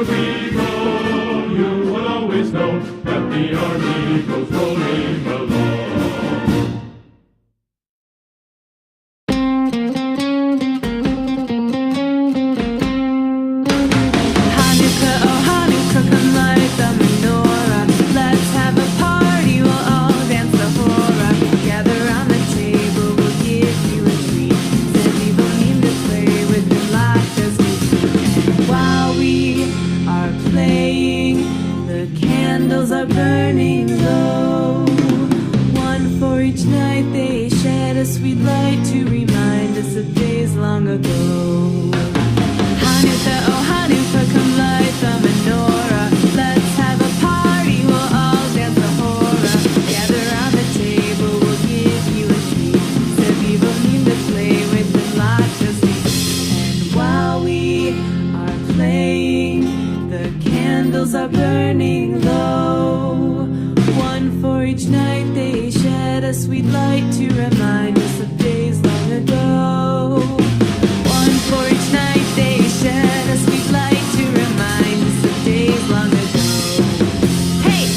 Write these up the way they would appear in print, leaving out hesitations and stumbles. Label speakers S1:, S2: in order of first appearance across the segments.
S1: wherever we go, you will always know that the army goes rolling along.
S2: Hanukkah, oh Hanukkah, come light the menorah. Let's have a party, we'll all dance the hora. Gather round the table, we'll give you a treat. Said people need to play with them like us do. And while we are playing, the candles are burning low. One for each night they shed a sweet light to remind us of days long ago. Hanukkah, oh Hanukkah, come light the menorah. Let's have a party, we'll all dance the hora. Gather round the table, we'll give you a treat. Said people need to play with them like us do. And while we are playing, the candles are burning low. One for each night they shed a sweet light to remind us of days long ago. One for each night they shed a sweet light to remind us of days long ago. Hey!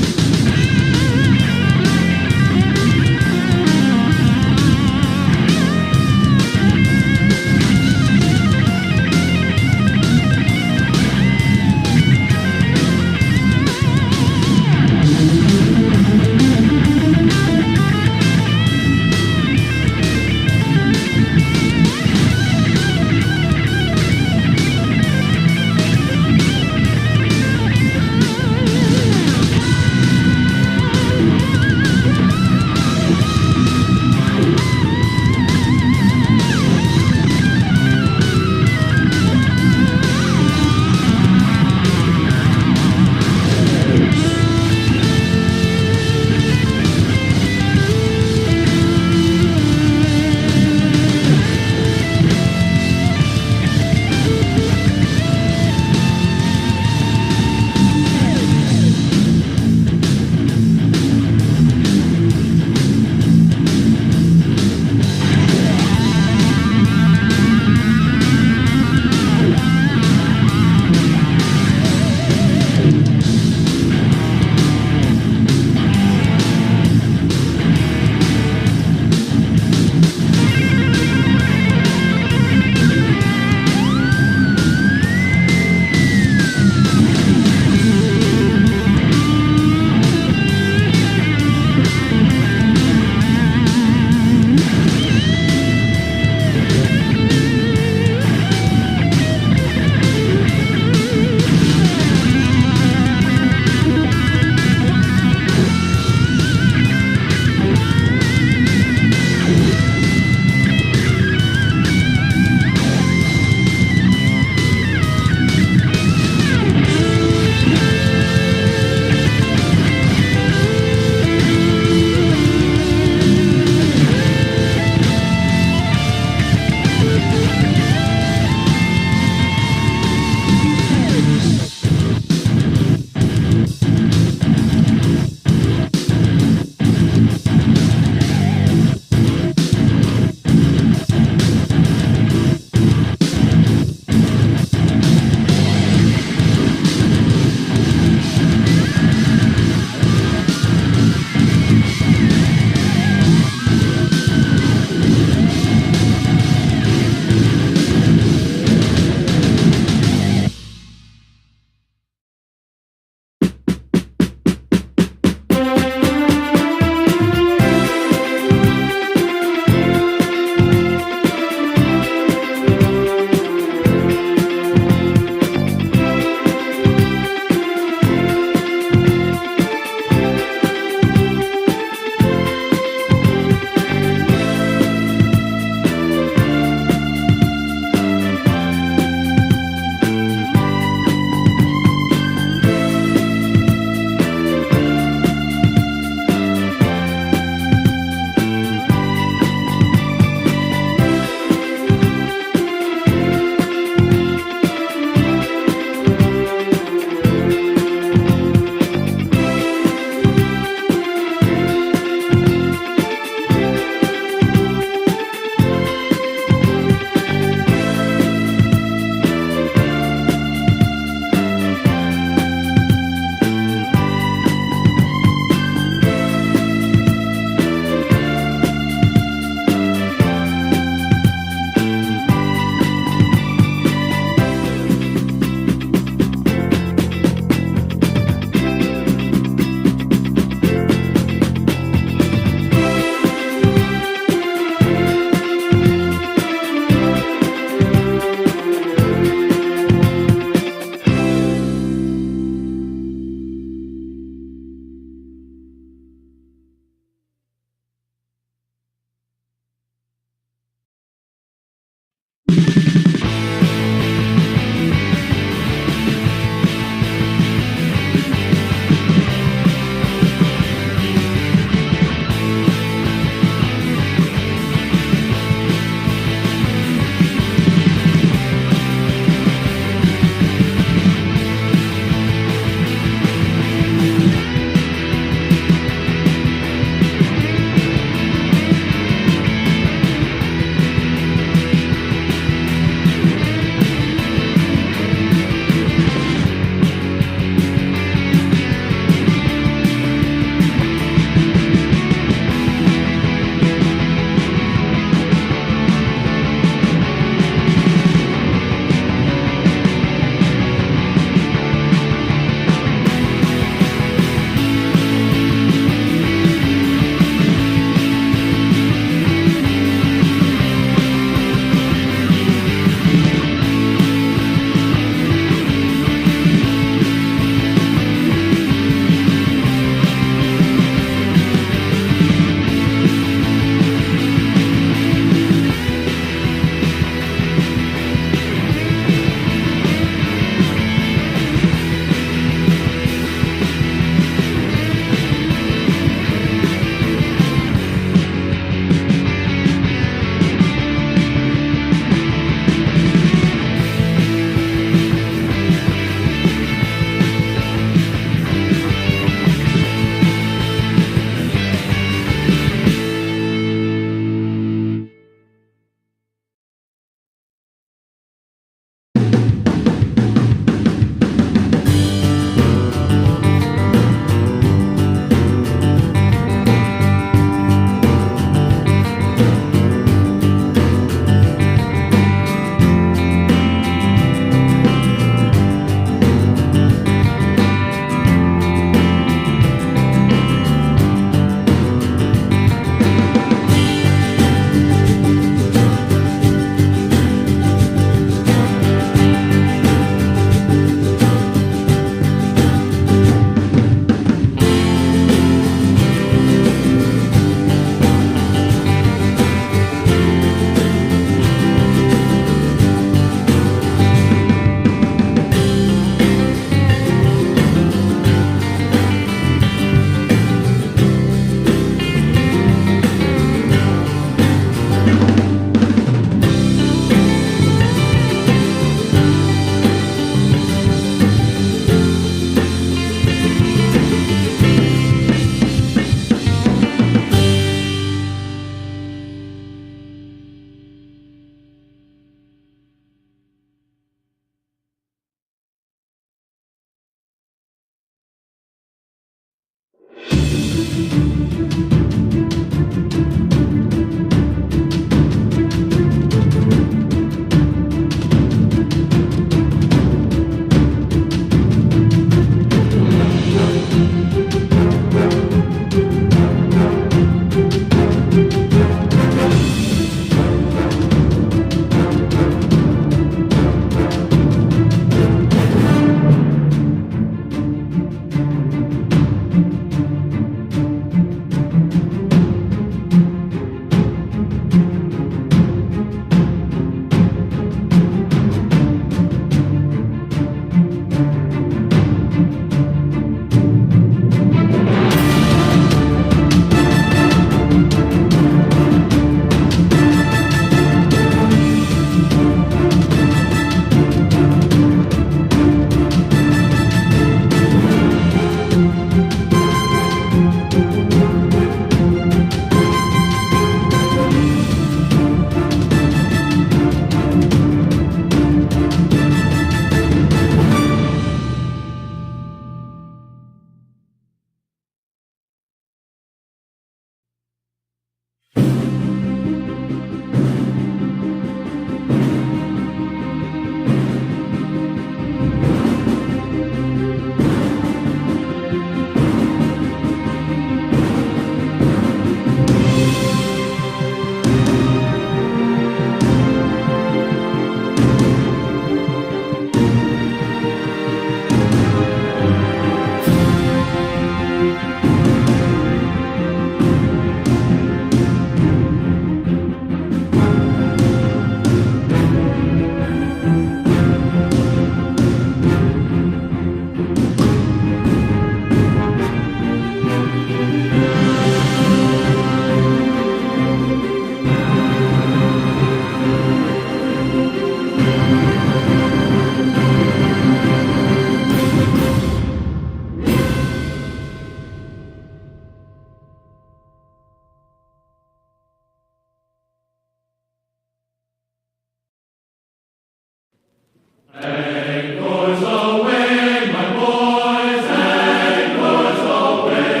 S1: Anchors away, my boys, anchors away.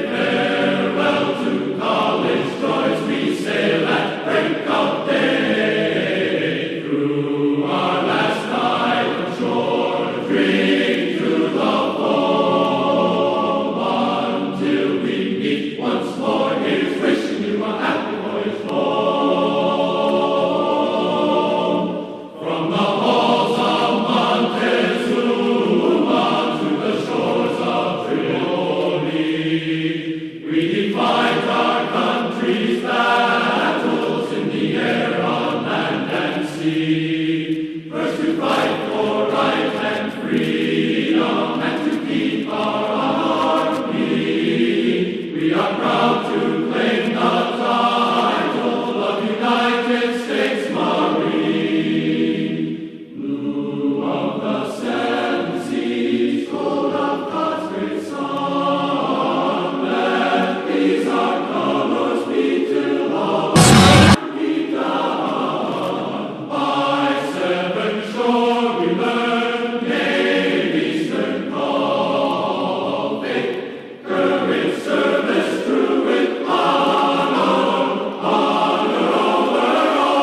S1: Farewell to college joys, we sail at break of day. Through our last island shore, drink to the foam, until we meet once more. Here's wishing you a happy voyage home. From the halls of Montezuma to the shores of Tripoli, we defied our country's battles in the air, on land and sea. First to fight for right and freedom, and to keep our army. We are proud to claim the title of United States Marine. Blue of the seven seas, gold of God's great sun, let these our colors be till all be done. By seven shore we learn, gave Eastern call, faith, courage, service, true with honor, honor over all.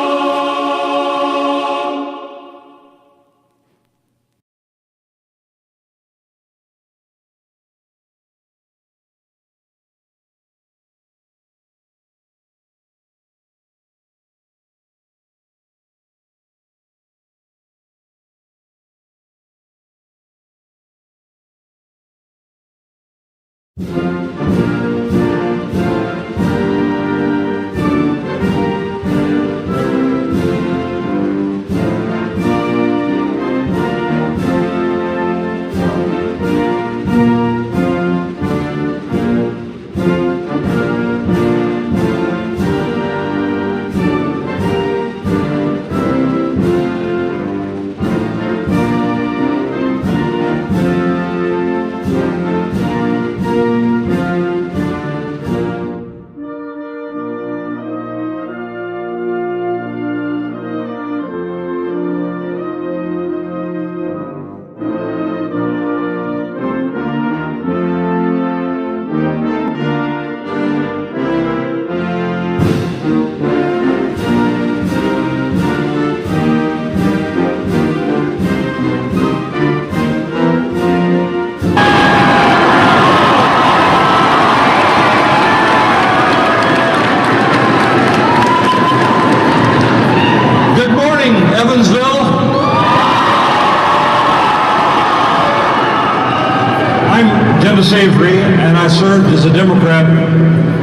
S3: Thomas Avery, and I served as a Democrat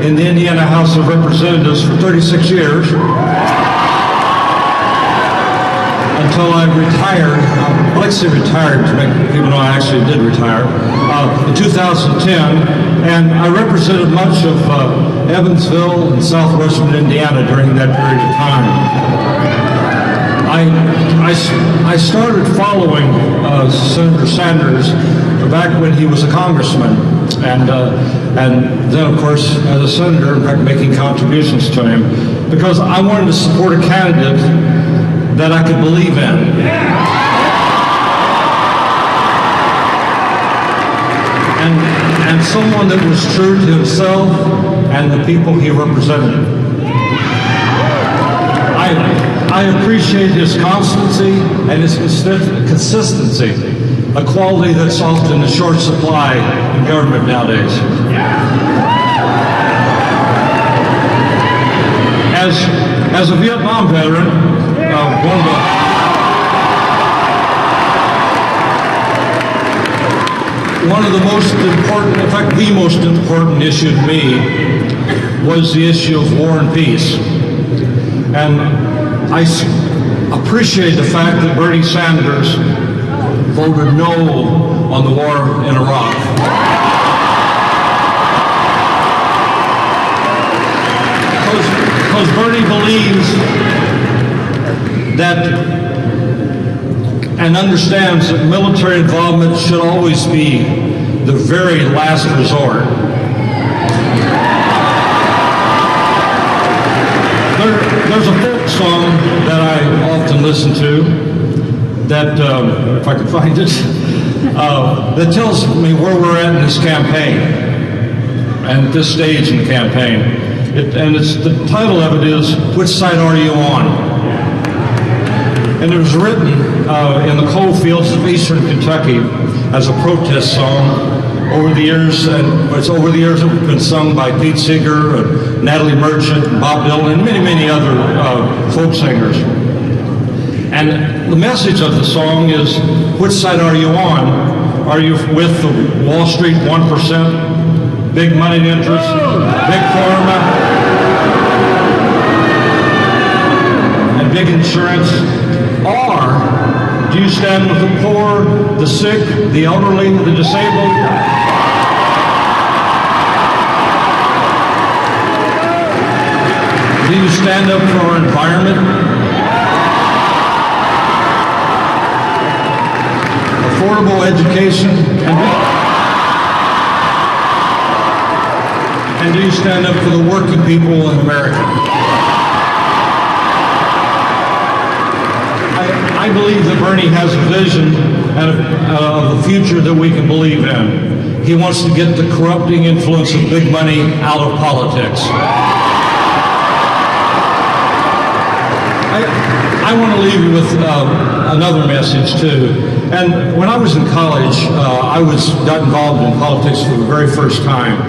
S3: in the Indiana House of Representatives for 36 years until I retired. I like to say retired to make people know I actually did retire in 2010, and I represented much of Evansville and southwestern Indiana during that period of time. I started following Senator Sanders back when he was a congressman, and then of course as a senator, in fact, making contributions to him because I wanted to support a candidate that I could believe in. And someone that was true to himself and the people he represented. I appreciate his constancy and his consistency, a quality that's often in short supply in government nowadays. As a Vietnam veteran, one of the most important, in fact, the most important issue to me was the issue of war and peace. And I appreciate the fact that Bernie Sanders voted no on the war in Iraq. Because Bernie believes that and understands that military involvement should always be the very last resort. There's a folk song that I often listen to that, if I can find it, that tells me where we're at in this campaign and at this stage in the campaign. The title of it is, "Which Side Are You On?" And it was written in the coal fields of eastern Kentucky as a protest song over the years, and it's over the years it's been sung by Pete Seeger, and Natalie Merchant, and Bob Dylan, and many, many other folk singers. And the message of the song is, which side are you on? Are you with the Wall Street 1%, big money interests, big pharma, and big insurance? Or do you stand with the poor, the sick, the elderly, the disabled? Do you stand up for our environment? Affordable education? And do you stand up for the working people in America? I believe that Bernie has a vision of the future that we can believe in. He wants to get the corrupting influence of big money out of politics. I want to leave you with another message too. And when I was in college, I got involved in politics for the very first time.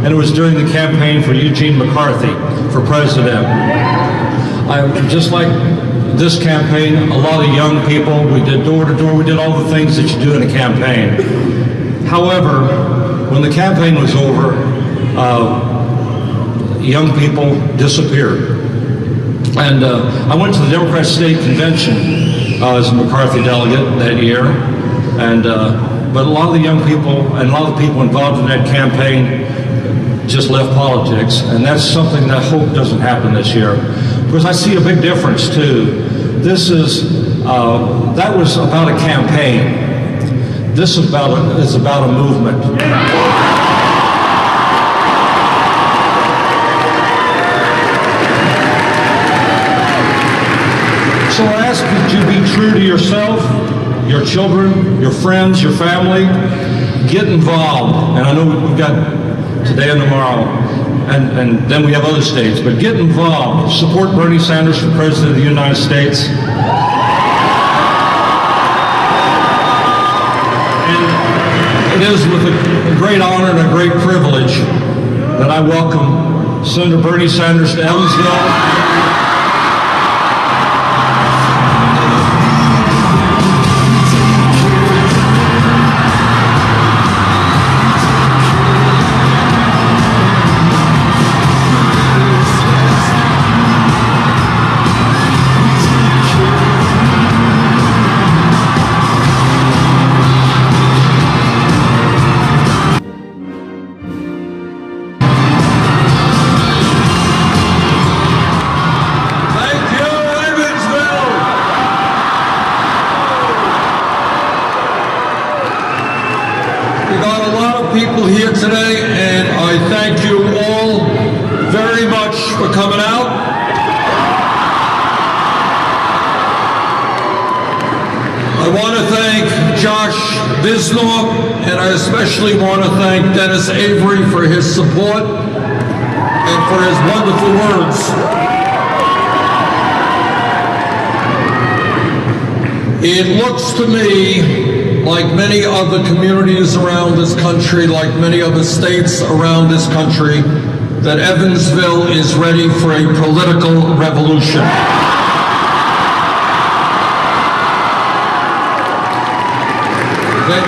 S3: And it was during the campaign for Eugene McCarthy for president. Just like this campaign, a lot of young people, we did door to door, we did all the things that you do in a campaign. However, when the campaign was over, young people disappeared. And I went to the Democrat State Convention as a McCarthy delegate that year. But a lot of the young people and a lot of the people involved in that campaign just left politics. And that's something that I hope doesn't happen this year. Because I see a big difference too. That was about a campaign. This is about a movement. So I ask that you be true to yourself, your children, your friends, your family. Get involved. And I know we've got today and tomorrow, and then we have other states, but get involved. Support Bernie Sanders for President of the United States. And it is with a great honor and a great privilege that I welcome Senator Bernie Sanders to Evansville. people here today, and I thank you all very much for coming out. I want to thank Josh Bisnor, and I especially want to thank Dennis Avery for his support and for his wonderful words. It looks to me like many other communities around this country, like many other states around this country, that Evansville is ready for a political revolution. That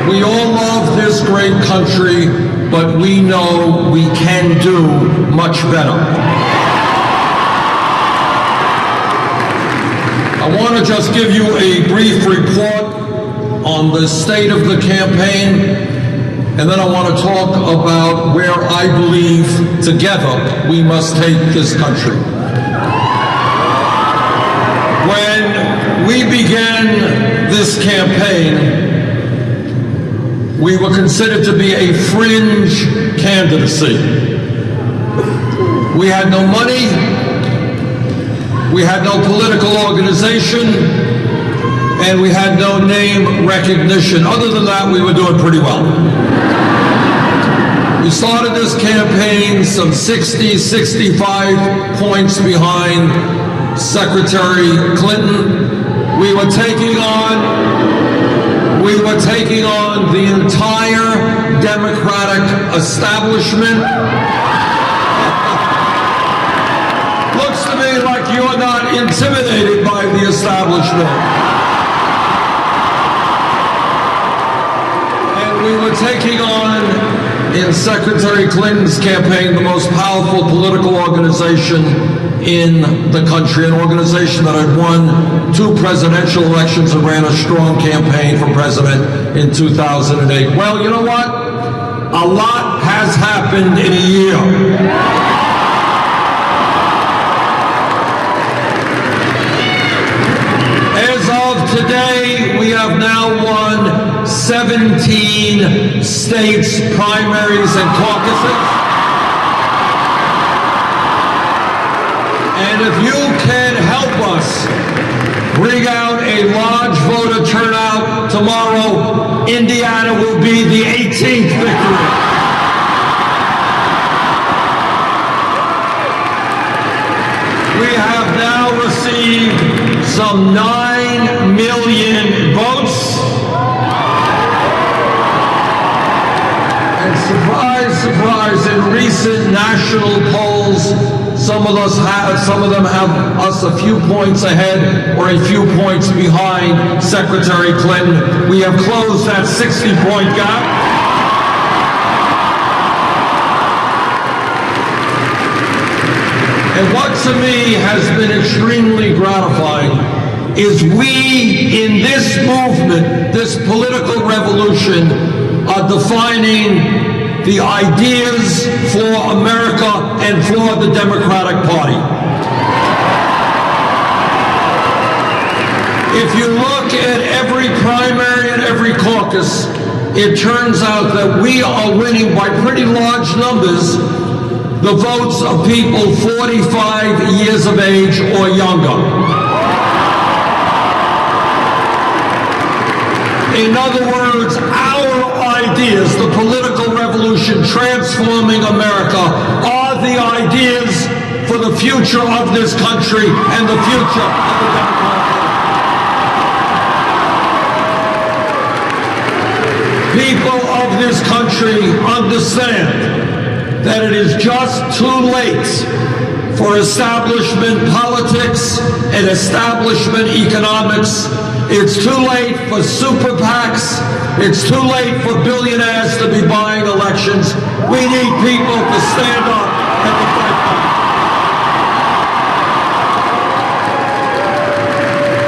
S3: we all love this great country, but we know we can do much better. I want to just give you a brief report on the state of the campaign, and then I want to talk about where I believe together we must take this country. When we began this campaign, we were considered to be a fringe candidacy. We had no money, we had no political organization, and we had no name recognition. Other than that, we were doing pretty well. We started this campaign some 60, 65 points behind Secretary Clinton. We were taking on the entire Democratic establishment. Looks to me like you're not intimidated by the establishment. And we were taking on, in Secretary Clinton's campaign, the most powerful political organization in the country, an organization that had won 2 presidential elections and ran a strong campaign for president in 2008. Well, you know what? A lot has happened in a year. As of today, we have now won 17 states' primaries and caucuses. And if you can help us bring out a large voter turnout tomorrow, Indiana will be the 18th victory. We have now received some 9 million votes. And surprise, surprise, in recent national polls, some of them have us a few points ahead or a few points behind Secretary Clinton. We have closed that 60-point gap. And what to me has been extremely gratifying is we, in this movement, this political revolution, are defining the ideas for America and for the Democratic Party. If you look at every primary and every caucus, it turns out that we are winning by pretty large numbers the votes of people 45 years of age or younger. In other words, our ideas, the political revolution transforming America, are the ideas for the future of this country and the future of the Democratic Party. People of this country understand that it is just too late for establishment politics and establishment economics. It's too late for super PACs. It's too late for billionaires to be buying elections. We need people to stand up and to fight back.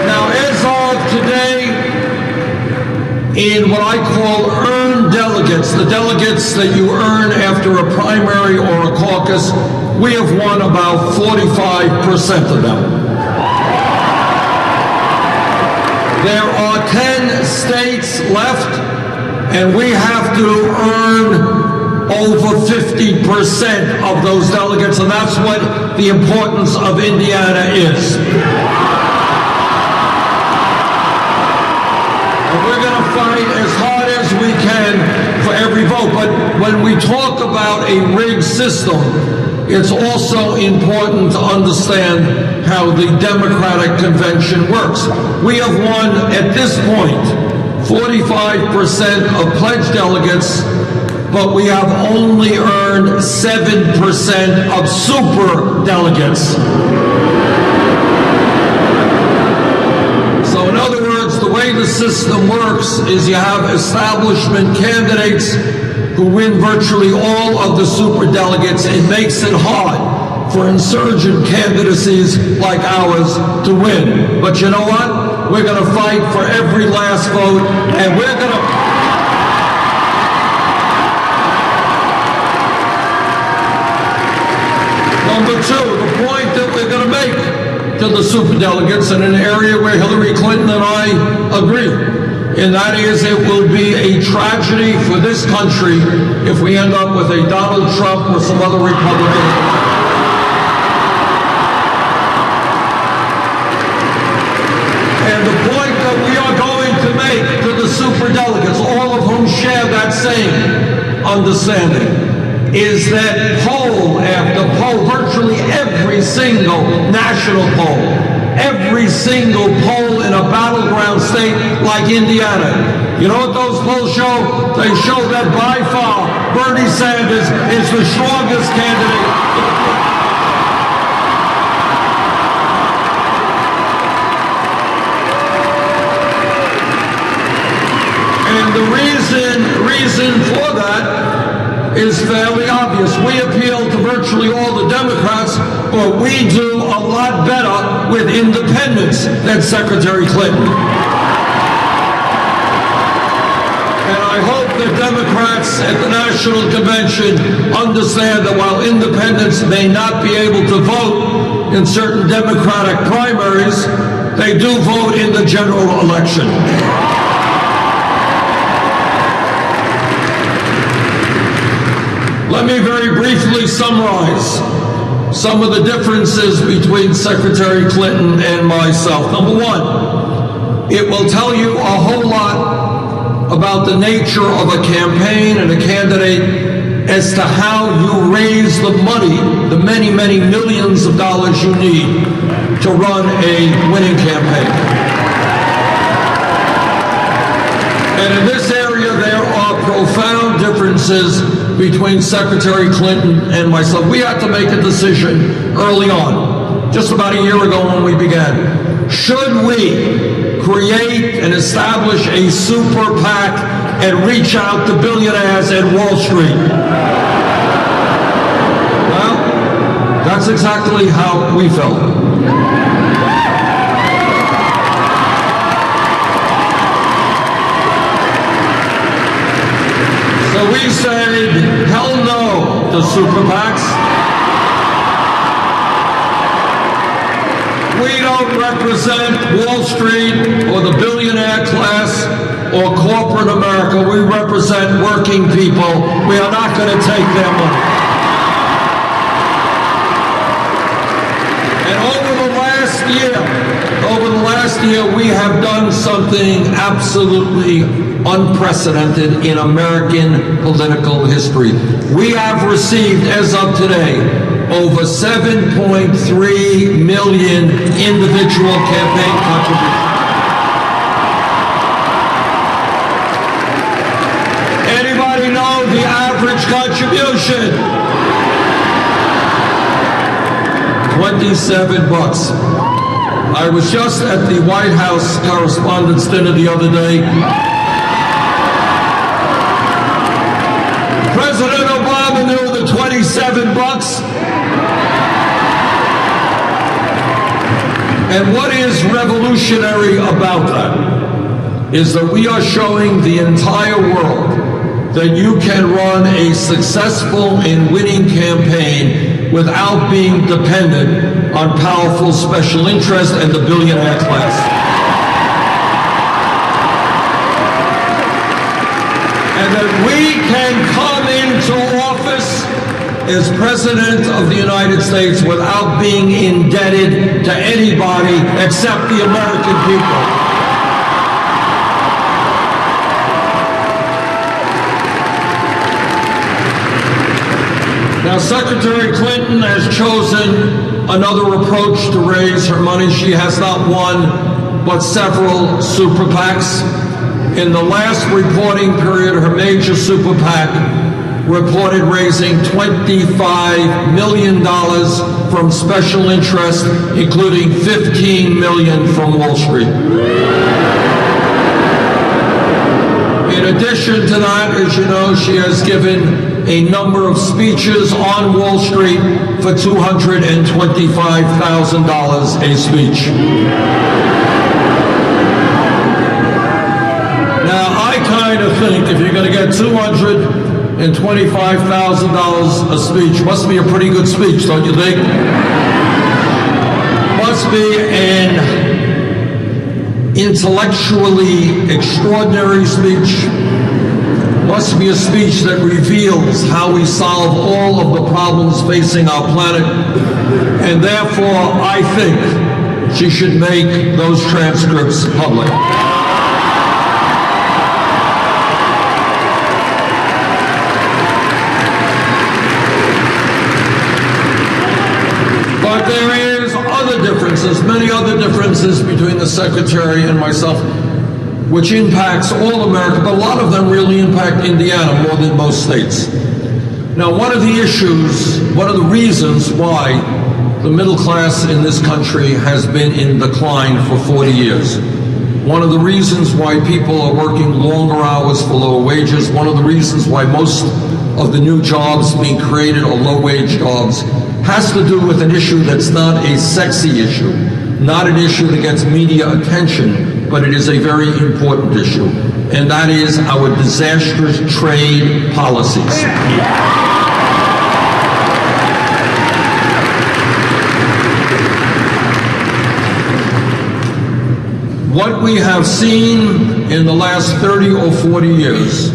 S3: Now, as of today, in what I call earned delegates, the delegates that you earn after a primary or a caucus, we have won about 45% of them. There are 10 states left And we have to earn over 50% of those delegates, and that's what the importance of Indiana is. And we're going to fight as hard as we can for every vote. But when we talk about a rigged system, it's also important to understand how the Democratic convention works. We have won, at this point, 45% of pledged delegates, but we have only earned 7% of super delegates. So in other words, the way the system works is you have establishment candidates who win virtually all of the super delegates. It makes it hard for insurgent candidacies like ours to win. But you know what? We're going to fight for every last vote, and we're going to... Number two, the point that we're going to make to the superdelegates in an area where Hillary Clinton and I agree, and that is it will be a tragedy for this country if we end up with a Donald Trump or some other Republican. And the point that we are going to make to the superdelegates, all of whom share that same understanding, is that poll after poll, virtually every single national poll, every single poll in a battleground state like Indiana, you know what those polls show? They show that by far Bernie Sanders is the strongest candidate. And the reason for that is fairly obvious. We appeal to virtually all the Democrats, but we do a lot better with independents than Secretary Clinton. And I hope that Democrats at the National Convention understand that while independents may not be able to vote in certain Democratic primaries, they do vote in the general election. Let me very briefly summarize some of the differences between Secretary Clinton and myself. Number one, it will tell you a whole lot about the nature of a campaign and a candidate as to how you raise the money, the many, many millions of dollars you need to run a winning campaign. And in this area, there are profound differences between Secretary Clinton and myself. We had to make a decision early on, just about a year ago when we began. Should we create and establish a super PAC and reach out to billionaires at Wall Street? Well, that's exactly how we felt. So we said, hell no to super PACs. We don't represent Wall Street or the billionaire class or corporate America. We represent working people. We are not going to take their money. And over the last year, we have done something absolutely unprecedented in American political history. We have received, as of today, over 7.3 million individual campaign contributions. Anybody know the average contribution? $27. I was just at the White House Correspondents' Dinner the other day. President Obama knew the $27. And what is revolutionary about that is that we are showing the entire world that you can run a successful and winning campaign without being dependent on powerful special interest and the billionaire class. and that we can come into office as President of the United States without being indebted to anybody except the American people. Now, Secretary Clinton has chosen another approach to raise her money. She has not one, but several super PACs. In the last reporting period, her major super PAC reported raising $25 million from special interest, including $15 million from Wall Street. In addition to that, as you know, she has given a number of speeches on Wall Street for $225,000 a speech. Now, I kind of think if you're going to get $225,000 a speech, must be a pretty good speech, don't you think? Must be an intellectually extraordinary speech. Must be a speech that reveals how we solve all of the problems facing our planet. And therefore, I think she should make those transcripts public. But there is other differences, many other differences between the Secretary and myself, which impacts all America, but a lot of them really impact Indiana more than most states. Now, one of the issues, one of the reasons why the middle class in this country has been in decline for 40 years, one of the reasons why people are working longer hours for lower wages, one of the reasons why most of the new jobs being created are low-wage jobs, has to do with an issue that's not a sexy issue, not an issue that gets media attention, but it is a very important issue, and that is our disastrous trade policies. What we have seen in the last 30 or 40 years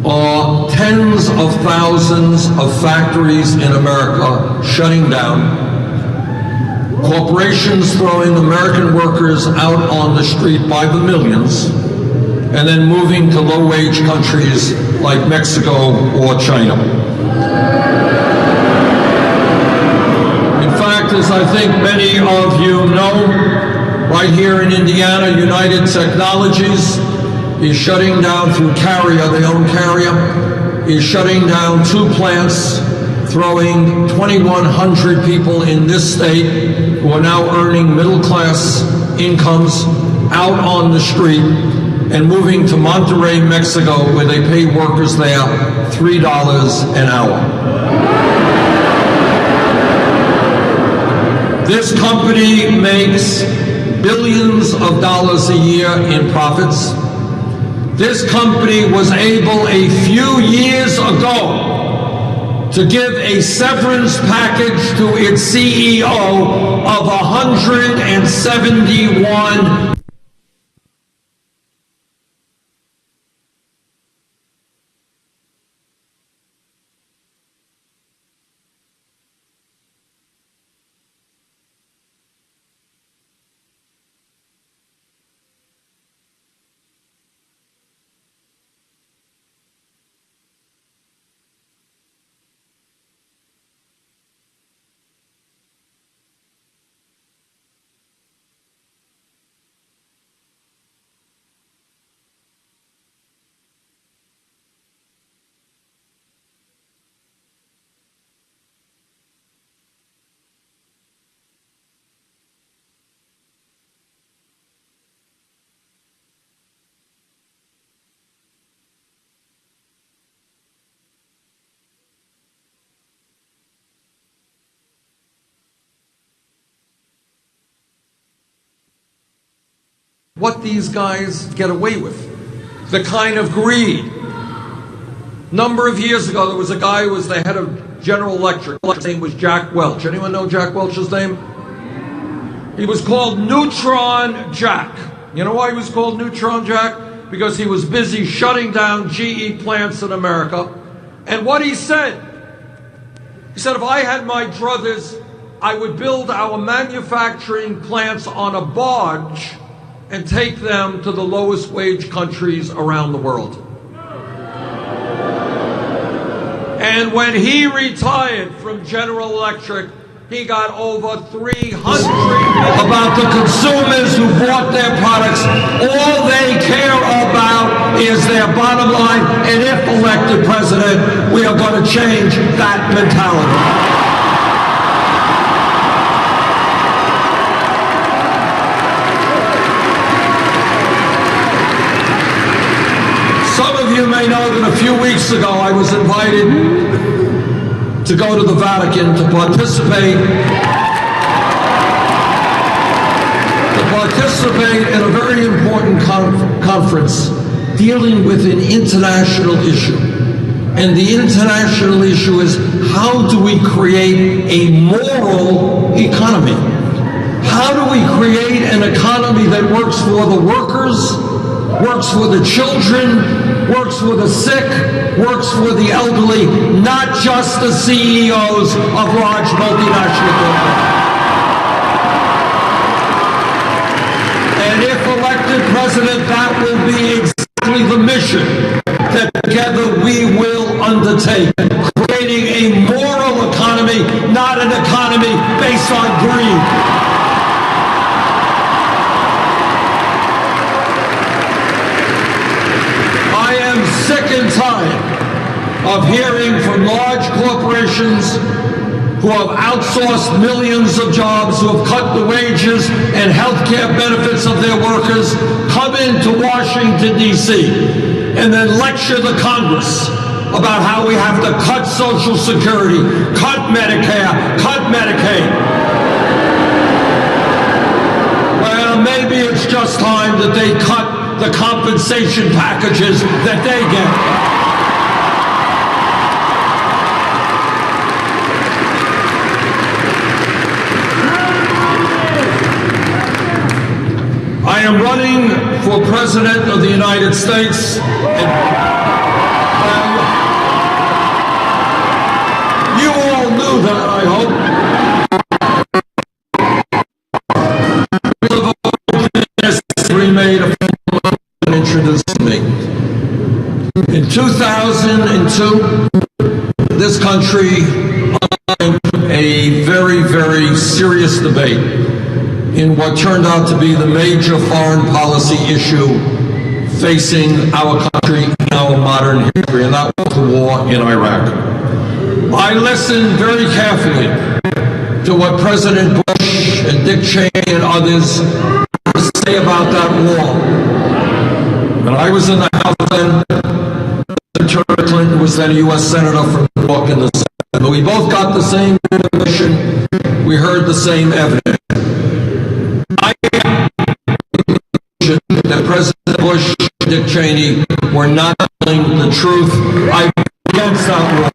S3: are tens of thousands of factories in America shutting down, corporations throwing American workers out on the street by the millions, and then moving to low-wage countries like Mexico or China. In fact, as I think many of you know, right here in Indiana, United Technologies is shutting down through Carrier, they own Carrier, is shutting down 2 plants, throwing 2,100 people in this state who are now earning middle-class incomes out on the street and moving to Monterrey, Mexico, where they pay workers there $3 an hour. This company makes billions of dollars a year in profits. This company was able a few years ago to give a severance package to its CEO of $171. What these guys get away with, the kind of greed. Number of years ago, there was a guy who was the head of General Electric. His name was Jack Welch. Anyone know Jack Welch's name? He was called Neutron Jack. You know why he was called Neutron Jack?
S4: because he was busy shutting down GE plants in America. And what he said, if I had my druthers, I would build our manufacturing plants on a barge and take them to the lowest wage countries around the world. And when he retired from General Electric, he got over $300 million. About the consumers who bought their products. All they care about is their bottom line. And if elected president, we are going to change that mentality. Some of you may know that a few weeks ago I was invited to go to the Vatican to participate in a very important conference dealing with an international issue. And the international issue is, how do we create a moral economy? How do we create an economy that works for the workers, works for the children, works for the sick, works for the elderly, not just the CEOs of large multinational companies. And if elected president, that will be exactly the mission that together we will undertake, creating a moral economy, not an economy based on greed. Sick and tired of hearing from large corporations who have outsourced millions of jobs, who have cut the wages and health care benefits of their workers, come into Washington, D.C., and then lecture the Congress about how we have to cut Social Security, cut Medicare, cut Medicaid. Well, maybe it's just time that they cut the compensation packages that they get. I am running for President of the United States. You all knew that, I hope. Remade a introduced me. In 2002, this country underwent a very, very serious debate in what turned out to be the major foreign policy issue facing our country in our modern history, and that was the war in Iraq. I listened very carefully to what President Bush and Dick Cheney and others say about that war. And I was in the House then. Senator Clinton was then a U.S. Senator from New York in the Senate. But we both got the same information. We heard the same evidence. I that President Bush and Dick Cheney were not telling the truth. I'm against that war.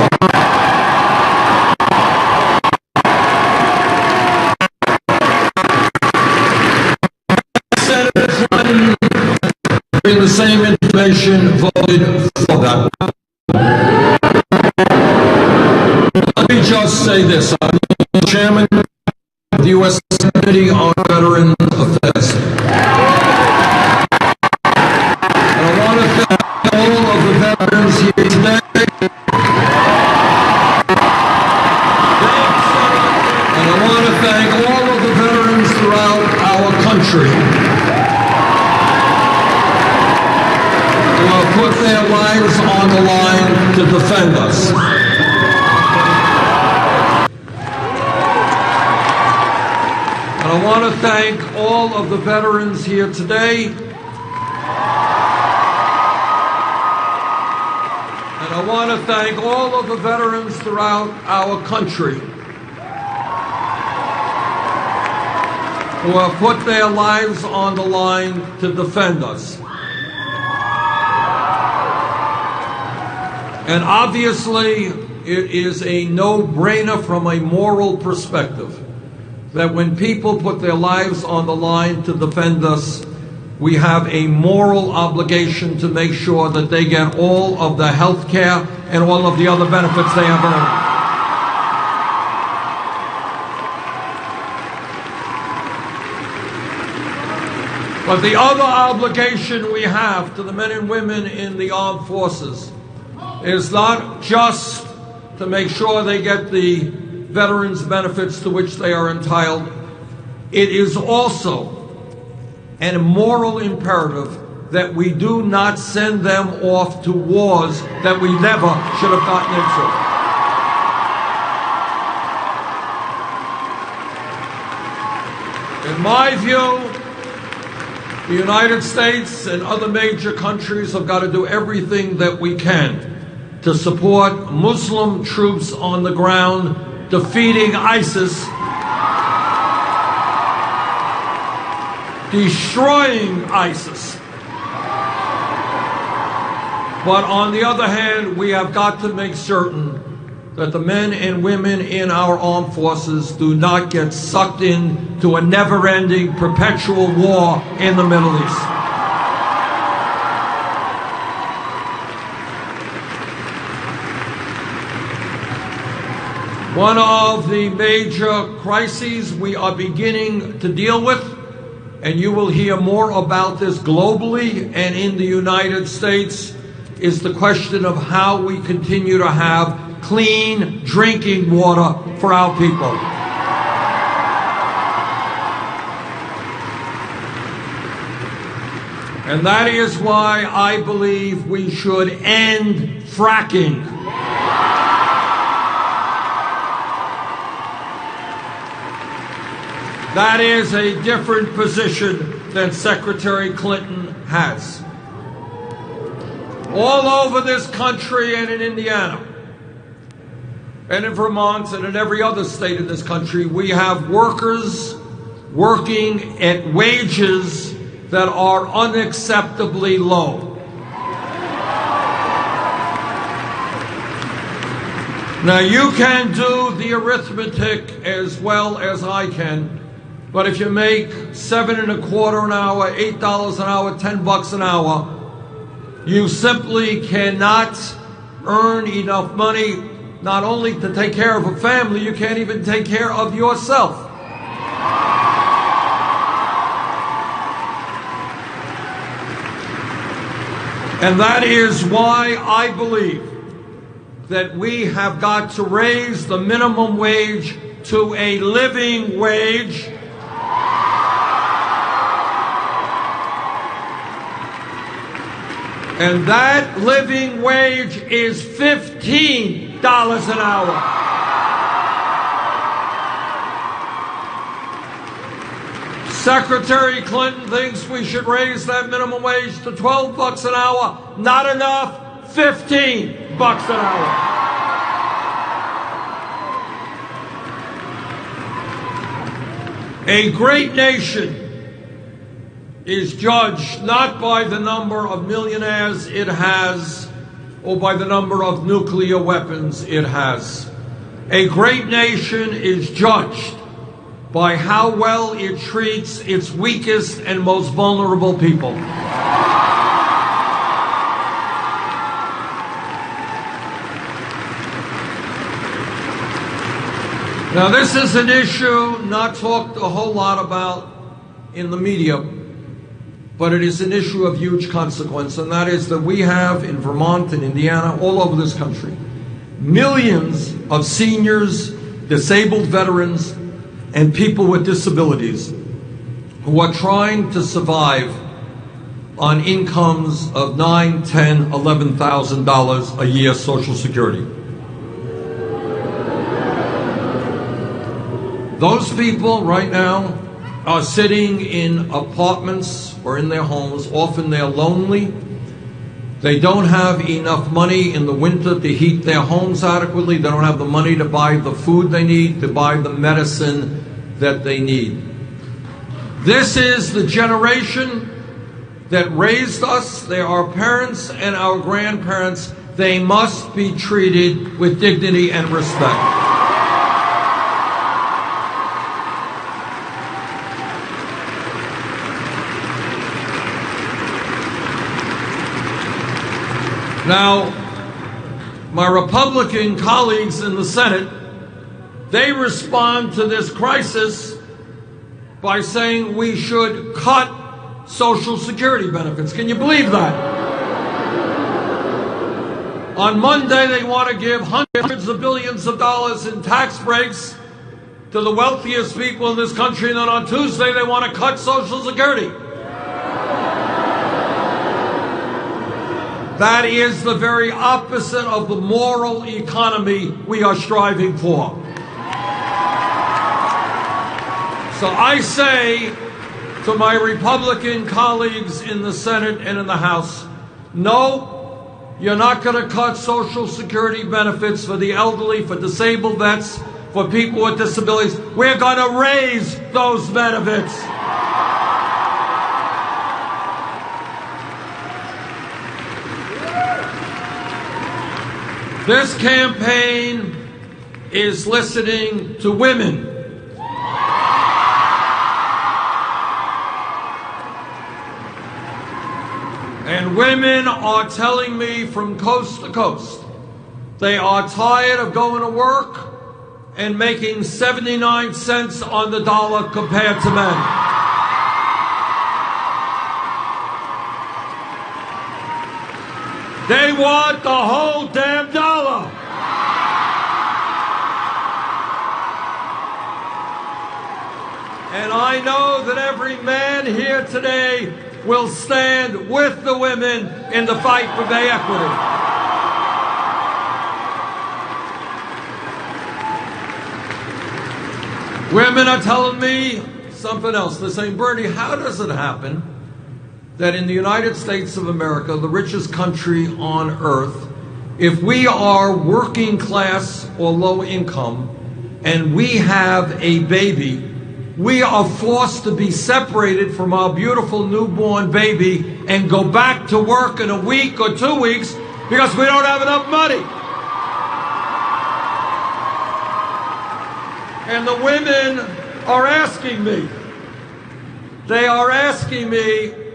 S4: The same information voted for that. Let me just say this. I'm the chairman of the U.S. Committee on Veterans Affairs. And I want to thank all of the veterans here today. And I want to thank all of the veterans throughout our country who have put their lives on the line to defend us. And I want to thank all of the veterans here today. And I want to thank all of the veterans throughout our country who have put their lives on the line to defend us. And obviously, it is a no-brainer from a moral perspective that when people put their lives on the line to defend us, we have a moral obligation to make sure that they get all of the health care and all of the other benefits they have earned. But the other obligation we have to the men and women in the armed forces is not just to make sure they get the veterans' benefits to which they are entitled. It is also an moral imperative that we do not send them off to wars that we never should have gotten into. In my view, the United States and other major countries have got to do everything that we can to support Muslim troops on the ground defeating ISIS, destroying ISIS. But on the other hand, we have got to make certain that the men and women in our armed forces do not get sucked into a never-ending, perpetual war in the Middle East. One of the major crises we are beginning to deal with, and you will hear more about this globally and in the United States, is the question of how we continue to have clean drinking water for our people. And that is why I believe we should end fracking. That is a different position than Secretary Clinton has. All over this country and in Indiana, and in Vermont and in every other state in this country, we have workers working at wages that are unacceptably low. Now, you can do the arithmetic as well as I can, but if you make $7.25 an hour, $8 an hour, $10 an hour, you simply cannot earn enough money not only to take care of a family, you can't even take care of yourself. And that is why I believe that we have got to raise the minimum wage to a living wage. And that living wage is $15 an hour. Secretary Clinton thinks we should raise that minimum wage to $12 an hour. Not enough, $15 an hour. A great nation is judged not by the number of millionaires it has or by the number of nuclear weapons it has. A great nation is judged by how well it treats its weakest and most vulnerable people. Now, this is an issue not talked a whole lot about in the media, but it is an issue of huge consequence, and that is that we have in Vermont and Indiana, all over this country, millions of seniors, disabled veterans, and people with disabilities who are trying to survive on incomes of $9,000, $10,000, $11,000 a year Social Security. Those people right now are sitting in apartments or in their homes. Often they're lonely. They don't have enough money in the winter to heat their homes adequately. They don't have the money to buy the food they need, to buy the medicine that they need. This is the generation that raised us. They are our parents and our grandparents. They must be treated with dignity and respect. Now, my Republican colleagues in the Senate, they respond to this crisis by saying we should cut Social Security benefits. Can you believe that? On Monday, they want to give hundreds of billions of dollars in tax breaks to the wealthiest people in this country, and then on Tuesday, they want to cut Social Security. That is the very opposite of the moral economy we are striving for. So I say to my Republican colleagues in the Senate and in the House, no, you're not going to cut Social Security benefits for the elderly, for disabled vets, for people with disabilities. We're going to raise those benefits. This campaign is listening to women. And women are telling me from coast to coast, they are tired of going to work and making 79 cents on the dollar compared to men. They want the whole damn dollar. And I know that every man here today will stand with the women in the fight for pay equity. Women are telling me something else. They're saying, Bernie, how does it happen that in the United States of America, the richest country on earth, if we are working class or low income and we have a baby, we are forced to be separated from our beautiful newborn baby and go back to work in a week or 2 weeks because we don't have enough money. And the women are asking me,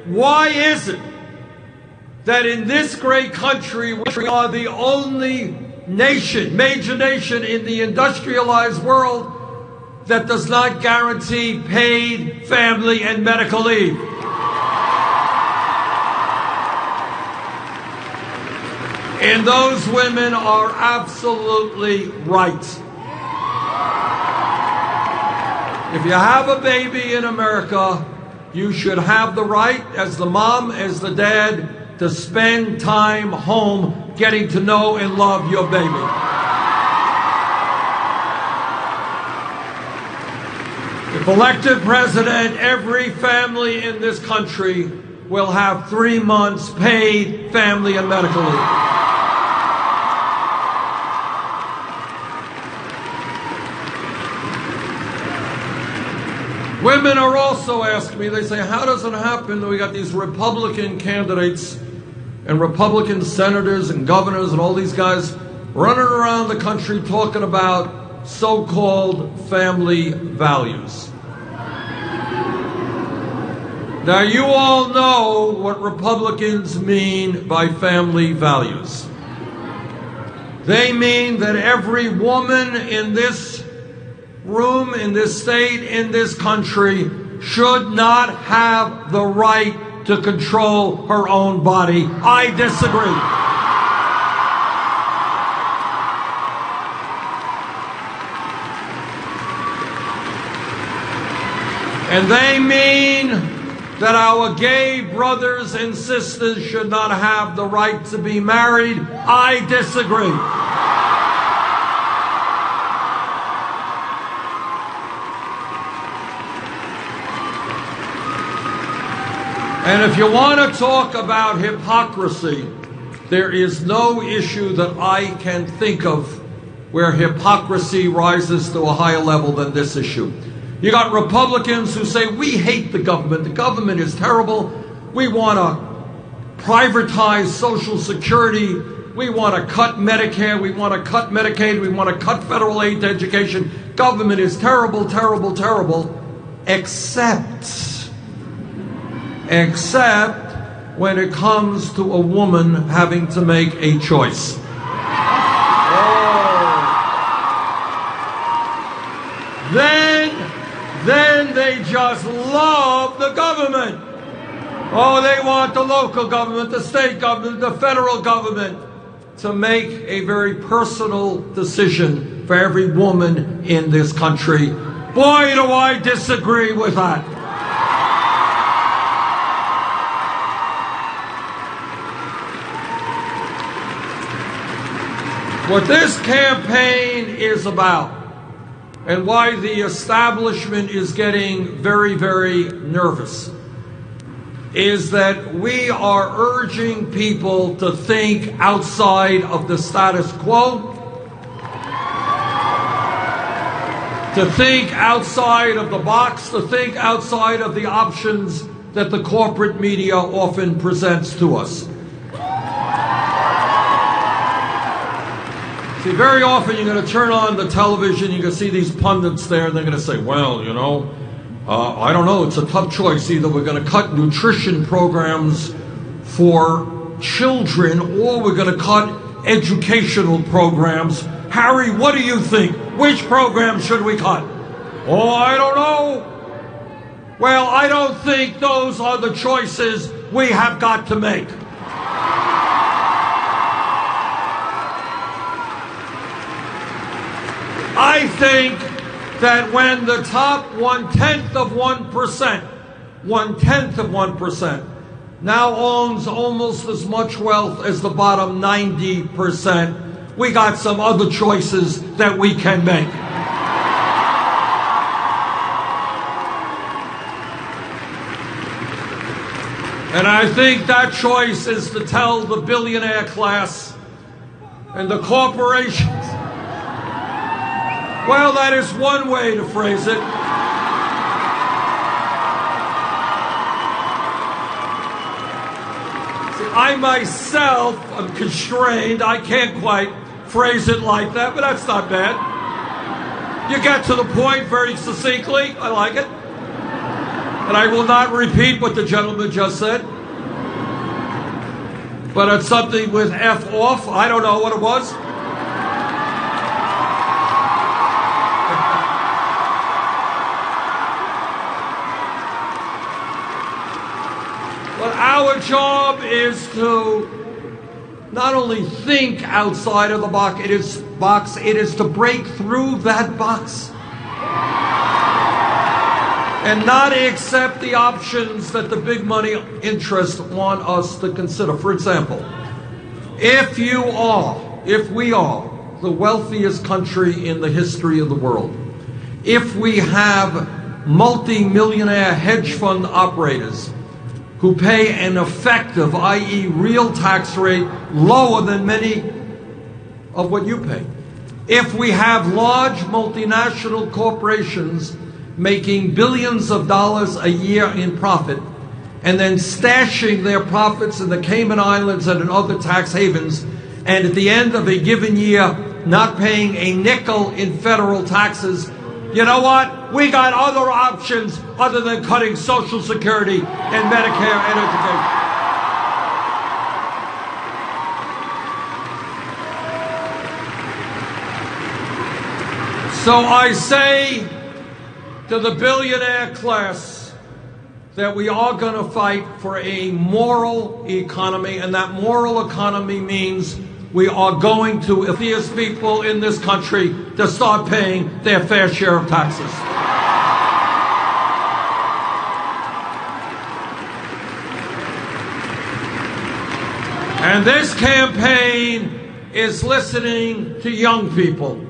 S4: why is it that in this great country, we are the only nation, major nation in the industrialized world that does not guarantee paid family and medical leave? And those women are absolutely right. If you have a baby in America, you should have the right, as the mom, as the dad, to spend time home getting to know and love your baby. If elected president, every family in this country will have 3 months paid family and medical leave. Women are also asking me, they say, how does it happen that we got these Republican candidates and Republican senators and governors and all these guys running around the country talking about so-called family values? Now, you all know what Republicans mean by family values. They mean that every woman in this room, in this state, in this country, should not have the right to control her own body. I disagree. And they mean that our gay brothers and sisters should not have the right to be married. I disagree. And if you want to talk about hypocrisy, there is no issue that I can think of where hypocrisy rises to a higher level than this issue. You got Republicans who say, we hate the government is terrible, we want to privatize Social Security, we want to cut Medicare, we want to cut Medicaid, we want to cut federal aid to education, government is terrible, terrible, terrible, except when it comes to a woman having to make a choice. Then they just love the government. Oh, they want the local government, the state government, the federal government to make a very personal decision for every woman in this country. Boy, do I disagree with that. What this campaign is about, and why the establishment is getting very, very nervous, is that we are urging people to think outside of the status quo, to think outside of the box, to think outside of the options that the corporate media often presents to us. See, very often you're going to turn on the television, you're going to see these pundits there, and they're going to say, well, you know, I don't know, it's a tough choice. Either we're going to cut nutrition programs for children, or we're going to cut educational programs. Harry, what do you think? Which program should we cut? Oh, I don't know. Well, I don't think those are the choices we have got to make. I think that when the top 1/10% now owns almost as much wealth as the bottom 90%, we got some other choices that we can make. And I think that choice is to tell the billionaire class and the corporations. Well, that is one way to phrase it. See, I myself am constrained. I can't quite phrase it like that, but that's not bad. You get to the point very succinctly. I like it. And I will not repeat what the gentleman just said. But it's something with F off. I don't know what it was. Our job is to not only think outside of the box, it is to break through that box and not accept the options that the big money interests want us to consider. For example, if we are the wealthiest country in the history of the world, if we have multi-millionaire hedge fund operators who pay an effective, i.e. real tax rate lower than many of what you pay. If we have large multinational corporations making billions of dollars a year in profit and then stashing their profits in the Cayman Islands and in other tax havens, and at the end of a given year not paying a nickel in federal taxes, you know what? We got other options other than cutting Social Security and Medicare and education. So I say to the billionaire class that we are going to fight for a moral economy, and that moral economy means we are going to wealthiest people in this country to start paying their fair share of taxes. And this campaign is listening to young people.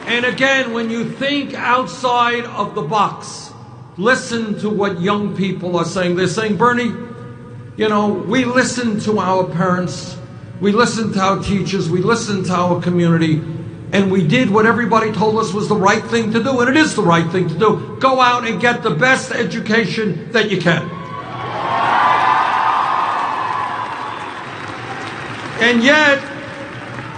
S4: And again, when you think outside of the box, listen to what young people are saying. They're saying, Bernie, you know, we listen to our parents, we listen to our teachers, we listen to our community, and we did what everybody told us was the right thing to do, and it is the right thing to do. Go out and get the best education that you can. And yet,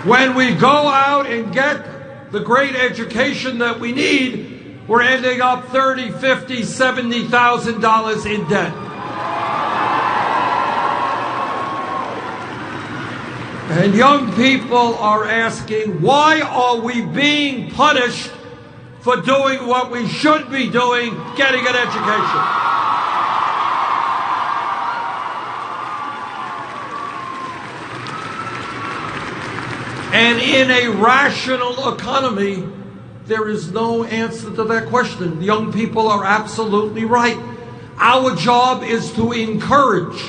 S4: when we go out and get the great education that we need, we're ending up $30,000, $50,000, $70,000 in debt. And young people are asking, why are we being punished for doing what we should be doing, getting an education? And in a rational economy, there is no answer to that question. Young people are absolutely right. Our job is to encourage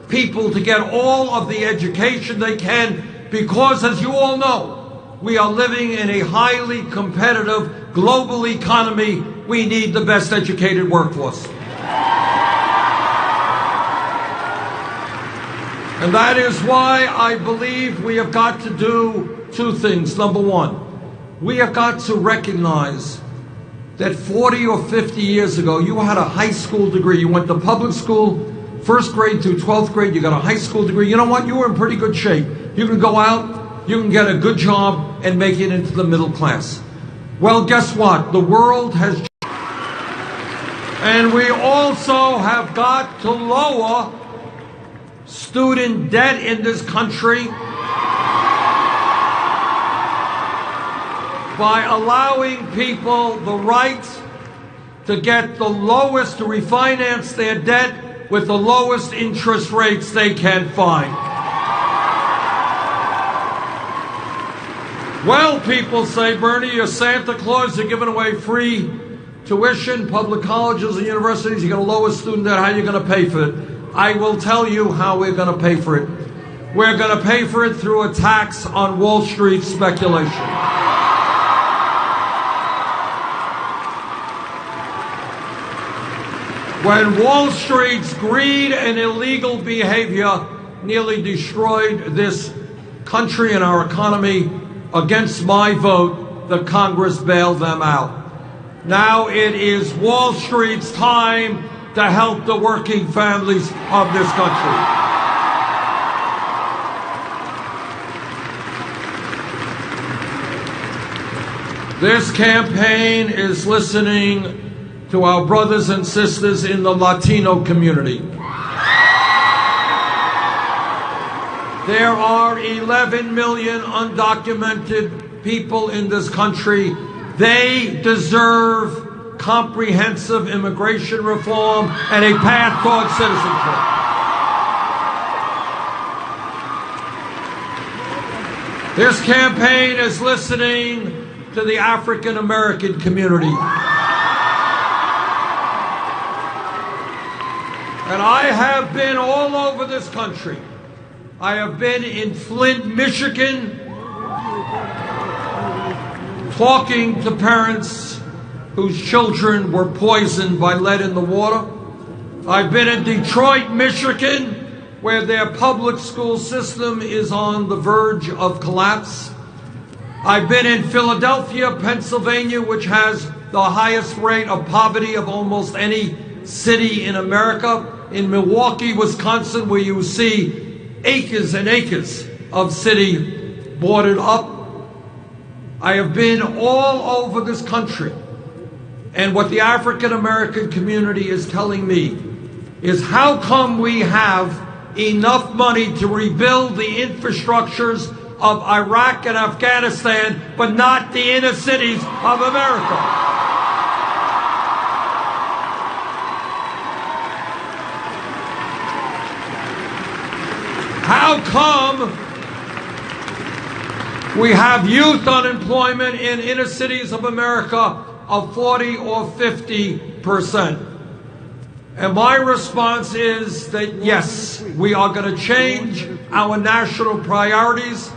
S4: people to get all of the education they can, because, as you all know, we are living in a highly competitive global economy. We need the best educated workforce. And that is why I believe we have got to do two things. Number one, we have got to recognize that 40 or 50 years ago, you had a high school degree. You went to public school, first grade through 12th grade, you got a high school degree. You know what? You were in pretty good shape. You can go out, you can get a good job and make it into the middle class. Well, guess what? The world has changed. And we also have got to lower student debt in this country by allowing people the right to get the lowest, to refinance their debt with the lowest interest rates they can find. Well, people say, Bernie, you're Santa Claus, you're giving away free tuition, public colleges and universities, you're going to lower student debt, how are you going to pay for it? I will tell you how we're going to pay for it. We're going to pay for it through a tax on Wall Street speculation. When Wall Street's greed and illegal behavior nearly destroyed this country and our economy, against my vote, the Congress bailed them out. Now it is Wall Street's time to help the working families of this country. This campaign is listening to our brothers and sisters in the Latino community. There are 11 million undocumented people in this country. They deserve comprehensive immigration reform and a path toward citizenship. This campaign is listening to the African American community. And I have been all over this country. I have been in Flint, Michigan, talking to parents whose children were poisoned by lead in the water. I've been in Detroit, Michigan, where their public school system is on the verge of collapse. I've been in Philadelphia, Pennsylvania, which has the highest rate of poverty of almost any city in America. In Milwaukee, Wisconsin, where you see acres and acres of city boarded up. I have been all over this country. And what the African American community is telling me is, how come we have enough money to rebuild the infrastructures of Iraq and Afghanistan, but not the inner cities of America? How come we have youth unemployment in inner cities of America of 40 or 50%? And my response is that yes, we are going to change our national priorities.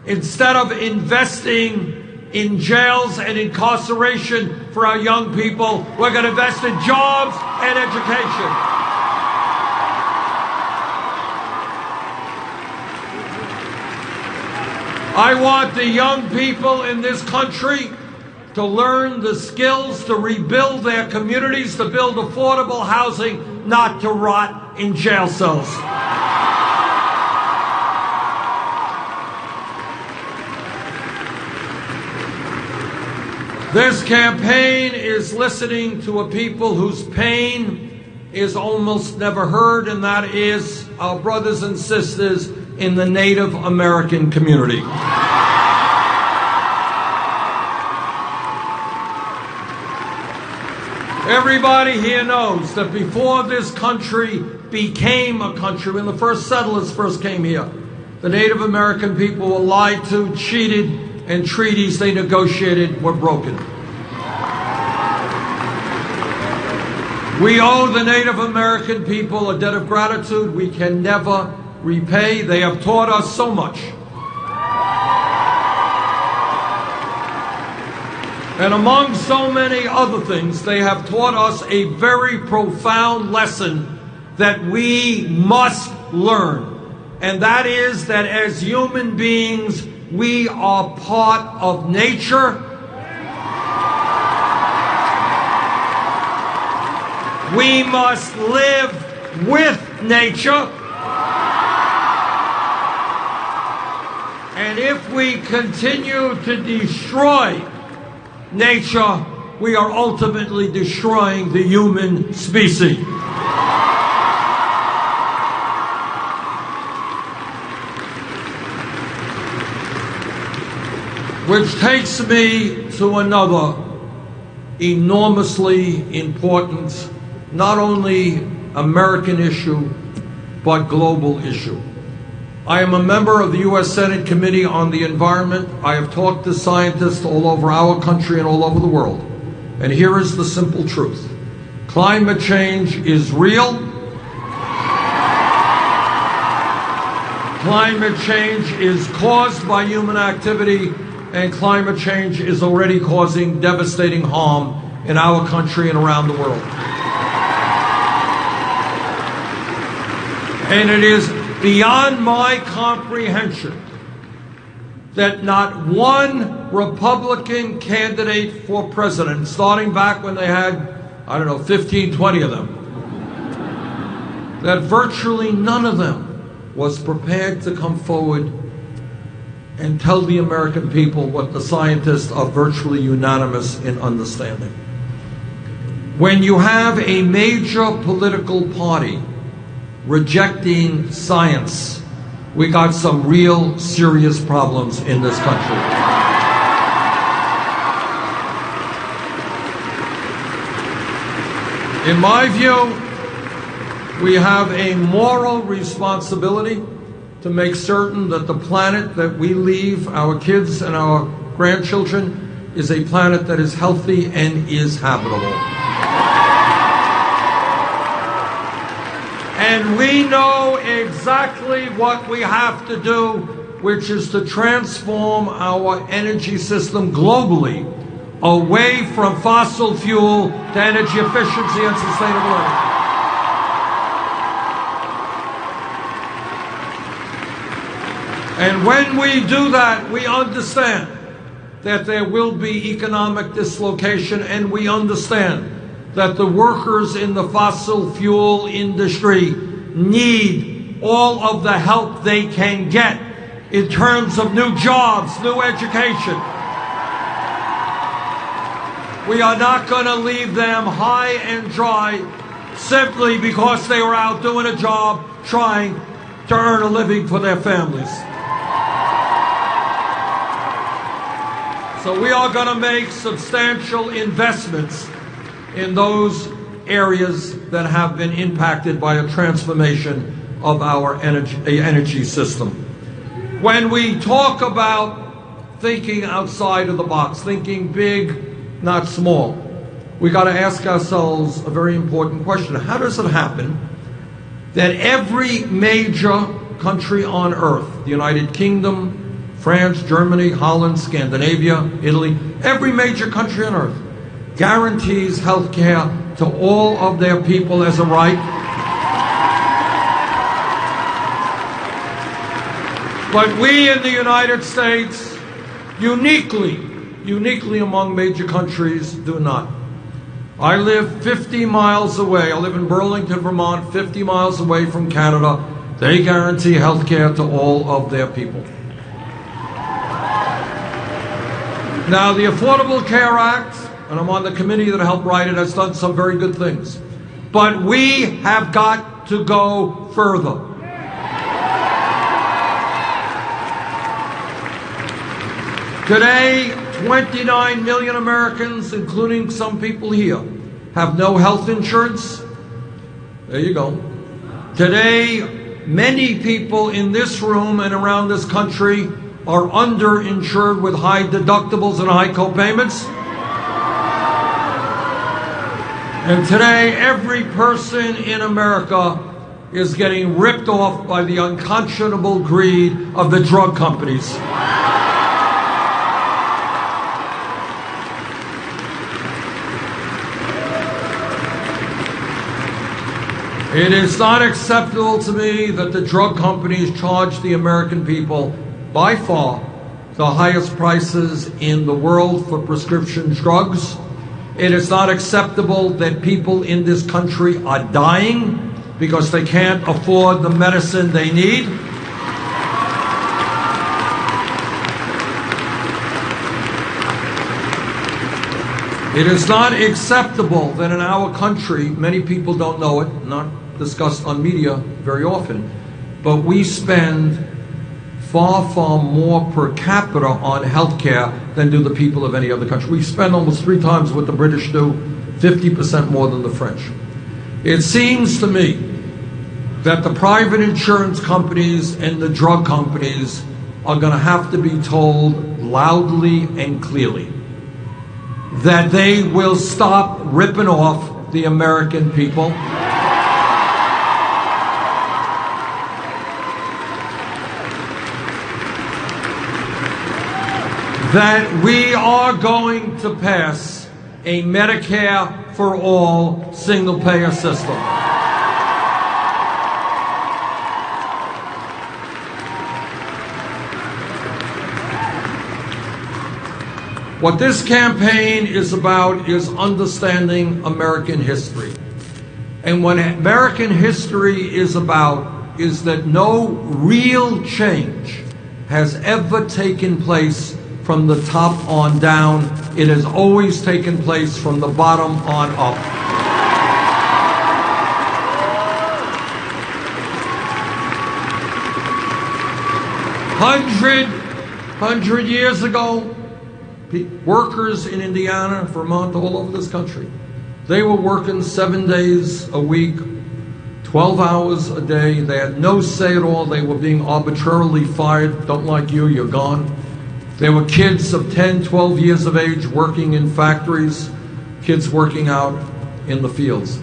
S4: Instead of investing in jails and incarceration for our young people, we're going to invest in jobs and education. I want the young people in this country to learn the skills to rebuild their communities, to build affordable housing, not to rot in jail cells. This campaign is listening to a people whose pain is almost never heard, and that is our brothers and sisters in the Native American community. Everybody here knows that before this country became a country, when the first settlers first came here, the Native American people were lied to, cheated, and treaties they negotiated were broken. We owe the Native American people a debt of gratitude we can never repay. They have taught us so much. And among so many other things, they have taught us a very profound lesson that we must learn. And that is that as human beings, we are part of nature. We must live with nature. And if we continue to destroy nature, we are ultimately destroying the human species. Which takes me to another enormously important, not only American issue, but global issue. I am a member of the U.S. Senate Committee on the Environment. I have talked to scientists all over our country and all over the world. And here is the simple truth. Climate change is real. Climate change is caused by human activity, and climate change is already causing devastating harm in our country and around the world. And it is beyond my comprehension that not one Republican candidate for president, starting back when they had, 15, 20 of them, that virtually none of them was prepared to come forward and tell the American people what the scientists are virtually unanimous in understanding. When you have a major political party rejecting science, we got some real serious problems in this country. In my view, we have a moral responsibility to make certain that the planet that we leave our kids and our grandchildren is a planet that is healthy and is habitable. And we know exactly what we have to do, which is to transform our energy system globally away from fossil fuel to energy efficiency and sustainability. And when we do that, we understand that there will be economic dislocation, and we understand that the workers in the fossil fuel industry need all of the help they can get in terms of new jobs, new education. We are not going to leave them high and dry simply because they were out doing a job trying to earn a living for their families. So we are going to make substantial investments in those areas that have been impacted by a transformation of our energy system. When we talk about thinking outside of the box, thinking big, not small, we got to ask ourselves a very important question. How does it happen that every major country on earth, the United Kingdom, France, Germany, Holland, Scandinavia, Italy, every major country on earth guarantees health care to all of their people as a right? But we in the United States, uniquely among major countries, do not. I live 50 miles away. I live in Burlington, Vermont, 50 miles away from Canada. They guarantee health care to all of their people. Now, the Affordable Care Act, and I'm on the committee that helped write it, has done some very good things. But we have got to go further. Today, 29 million Americans, including some people here, have no health insurance. There you go. Today, many people in this room and around this country are underinsured with high deductibles and high co-payments. And today, every person in America is getting ripped off by the unconscionable greed of the drug companies. It is not acceptable to me that the drug companies charge the American people by far the highest prices in the world for prescription drugs. It is not acceptable that people in this country are dying because they can't afford the medicine they need. It is not acceptable that in our country, many people don't know it, not discussed on media very often, but we spend far, far more per capita on health care than do the people of any other country. We spend almost 3 times what the British do, 50% more than the French. It seems to me that the private insurance companies and the drug companies are going to have to be told loudly and clearly that they will stop ripping off the American people. That we are going to pass a Medicare for all single-payer system. What this campaign is about is understanding American history. And what American history is about is that no real change has ever taken place from the top on down. It has always taken place from the bottom on up. Hundred years ago, workers in Indiana, Vermont, all over this country, they were working 7 days a week, 12 hours a day. They had no say at all. They were being arbitrarily fired. Don't like you, you're gone. There were kids of 10, 12 years of age working in factories, kids working out in the fields.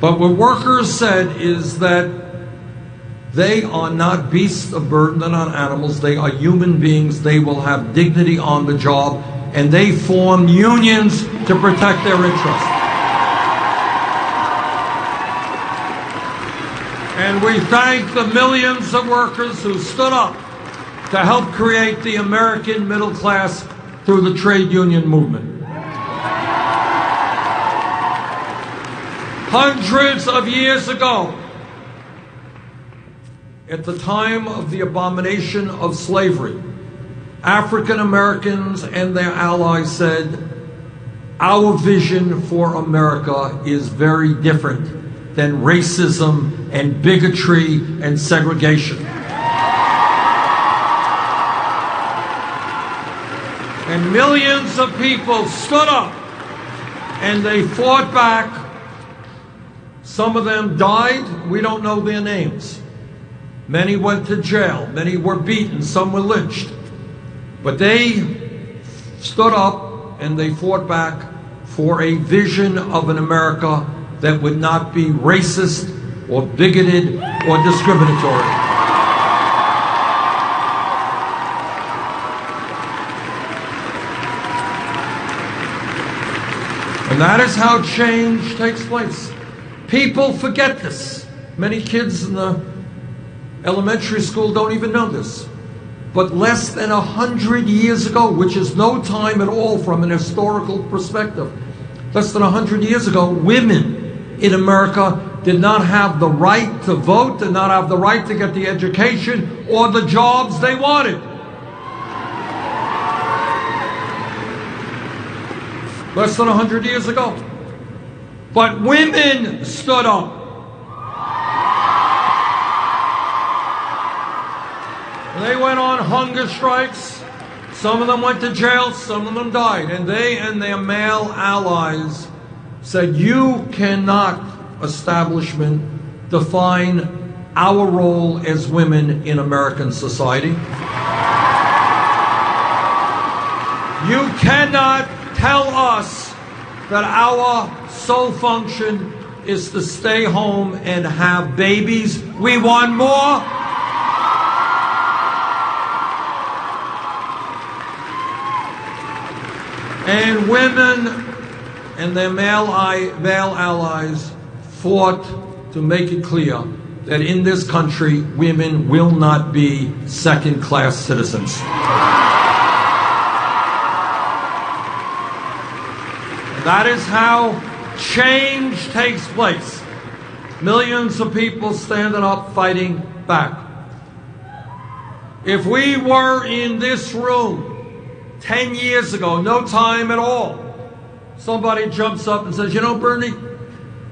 S4: But what workers said is that they are not beasts of burden, they're not animals, they are human beings, they will have dignity on the job, and they form unions to protect their interests. And we thank the millions of workers who stood up to help create the American middle class through the trade union movement. Hundreds of years ago, at the time of the abomination of slavery, African Americans and their allies said, our vision for America is very different than racism and bigotry and segregation. And millions of people stood up and they fought back. Some of them died. We don't know their names. Many went to jail. Many were beaten. Some were lynched. But they stood up and they fought back for a vision of an America that would not be racist or bigoted or discriminatory. And that is how change takes place. People forget this. Many kids in the elementary school don't even know this. But less than 100 years ago, which is no time at all from an historical perspective, less than 100 years ago, women in America did not have the right to vote, did not have the right to get the education or the jobs they wanted. less than 100 years ago. But women stood up. They went on hunger strikes. Some of them went to jail, some of them died. And they and their male allies said, you cannot, establishment, define our role as women in American society. You cannot tell us that our sole function is to stay home and have babies. We want more. And women and their male allies fought to make it clear that in this country, women will not be second-class citizens. That is how change takes place. Millions of people standing up, fighting back. If we were in this room 10 years ago, no time at all, somebody jumps up and says, you know, Bernie,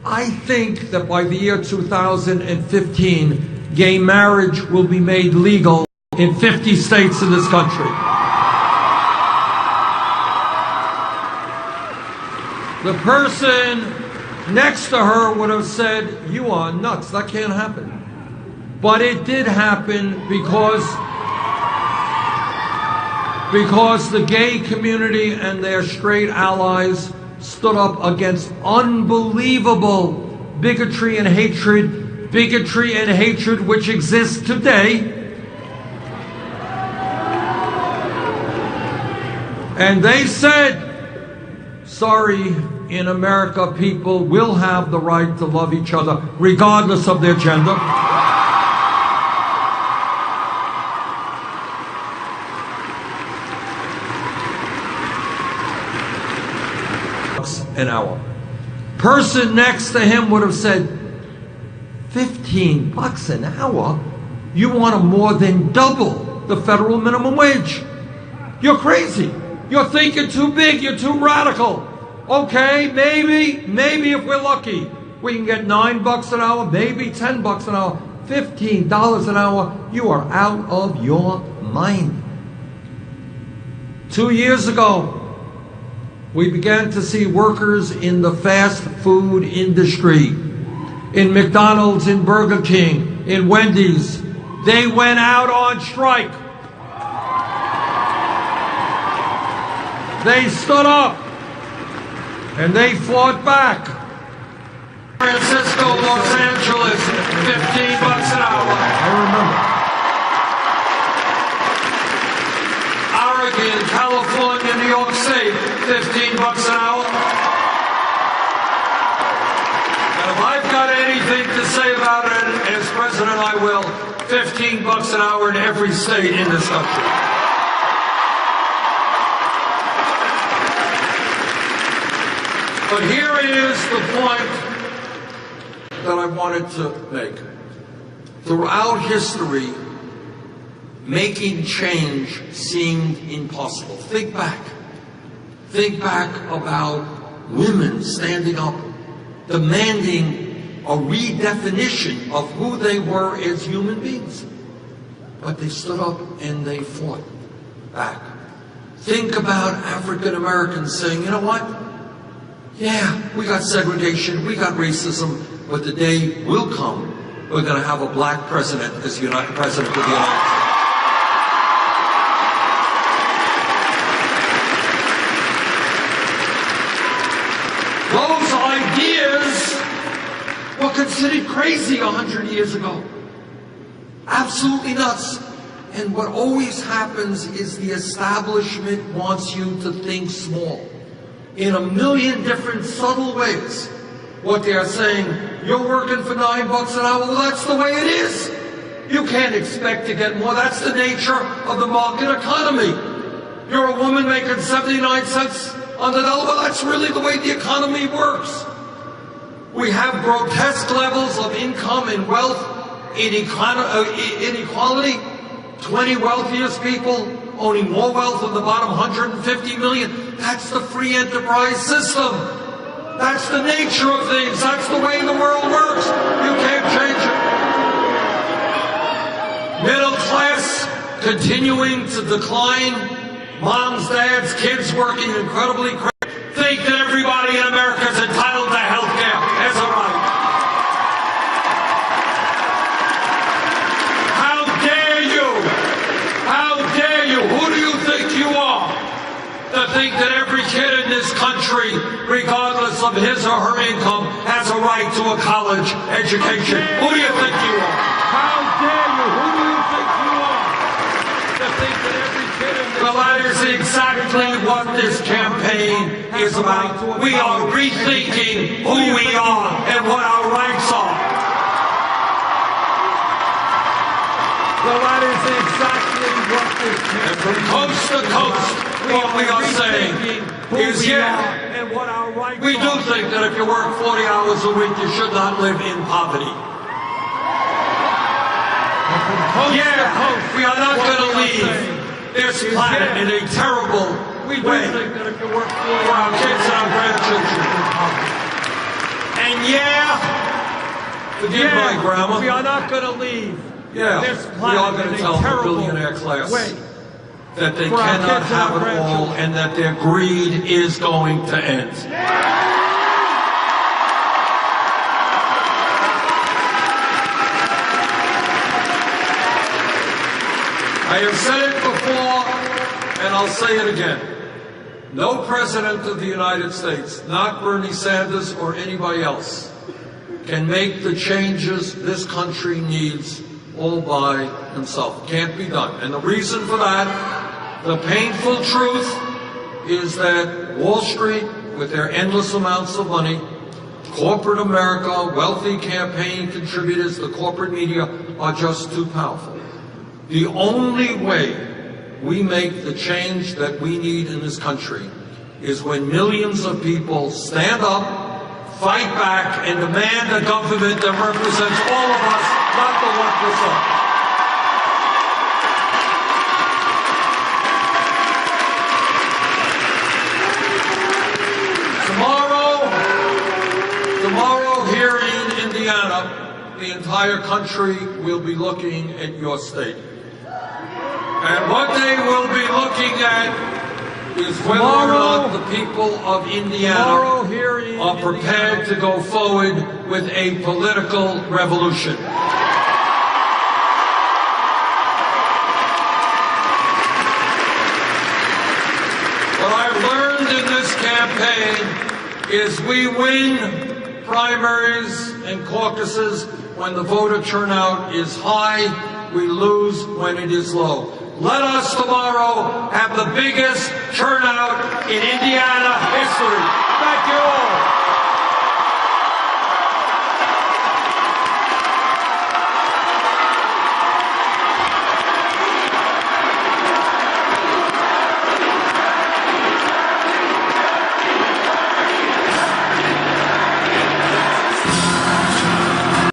S4: I think that by the year 2015, gay marriage will be made legal in 50 states in this country. The person next to her would have said, you are nuts, that can't happen. But it did happen because the gay community and their straight allies stood up against unbelievable bigotry and hatred which exists today. And they said, sorry, in America, people will have the right to love each other regardless of their gender. An hour. Person next to him would have said, $15 an hour? You want to more than double the federal minimum wage. You're crazy. You're thinking too big. You're too radical. Okay, maybe if we're lucky, we can get $9 an hour, maybe $10 an hour, $15 an hour. You are out of your mind. 2 years ago, we began to see workers in the fast food industry, in McDonald's, in Burger King, in Wendy's. They went out on strike. They stood up and they fought back. San Francisco, Los Angeles, $15 an hour. I remember. Oregon, California, New York State, $15 an hour. And if I've got anything to say about it as president, I will. $15 an hour in every state in this country. But here is the point that I wanted to make. Throughout history, making change seemed impossible. Think back. Think back about women standing up, demanding a redefinition of who they were as human beings. But they stood up and they fought back. Think about African Americans saying, you know what? Yeah, we got segregation, we got racism, but the day will come we're going to have a black president as president of the United States. Those ideas were considered crazy 100 years ago. Absolutely nuts. And what always happens is the establishment wants you to think small. In a million different subtle ways. What they are saying, you're working for $9 an hour, well that's the way it is. You can't expect to get more, that's the nature of the market economy. You're a woman making 79 cents on the dollar, well that's really the way the economy works. We have grotesque levels of income and wealth inequality. 20 wealthiest people owning more wealth than the bottom 150 million. That's the free enterprise system. That's the nature of things. That's the way the world works. You can't change it. Middle class continuing to decline. Moms, dads, kids working incredibly crazy. Think that everybody in America is entitled to health care as a right. How dare you? How dare you? Who do you think you are to think that every kid in this country, regardless of his or her income, has a right to a college education? Who do you think you are? How dare you? Who do you think you are to think that every kid in this country... Well, that is exactly what this campaign is about. We are rethinking who we are and what our rights are. Well, that is exactly what this campaign... And from coast to coast, what we are saying is, we do think that if you work 40 hours a week, you should not live in poverty. We are not going to leave this planet in a terrible way for our kids and our grandchildren. And forgive my grammar, we are not going to leave this planet. We are going to tell the billionaire class that they cannot have it all and that their greed is going to end. I have said it before, and I'll say it again. No president of the United States, not Bernie Sanders or anybody else, can make the changes this country needs all by himself. Can't be done. And the reason for that, the painful truth, is that Wall Street, with their endless amounts of money, corporate America, wealthy campaign contributors, the corporate media, are just too powerful. The only way we make the change that we need in this country is when millions of people stand up, fight back, and demand a government that represents all of us, not the 1%. Tomorrow here in Indiana, the entire country will be looking at your state. And what they will be looking at is whether or not the people of Indiana are prepared to go forward with a political revolution. What I've learned in this campaign is we win primaries and caucuses when the voter turnout is high, we lose when it is low. Let us tomorrow have the biggest turnout in Indiana history. Thank you all.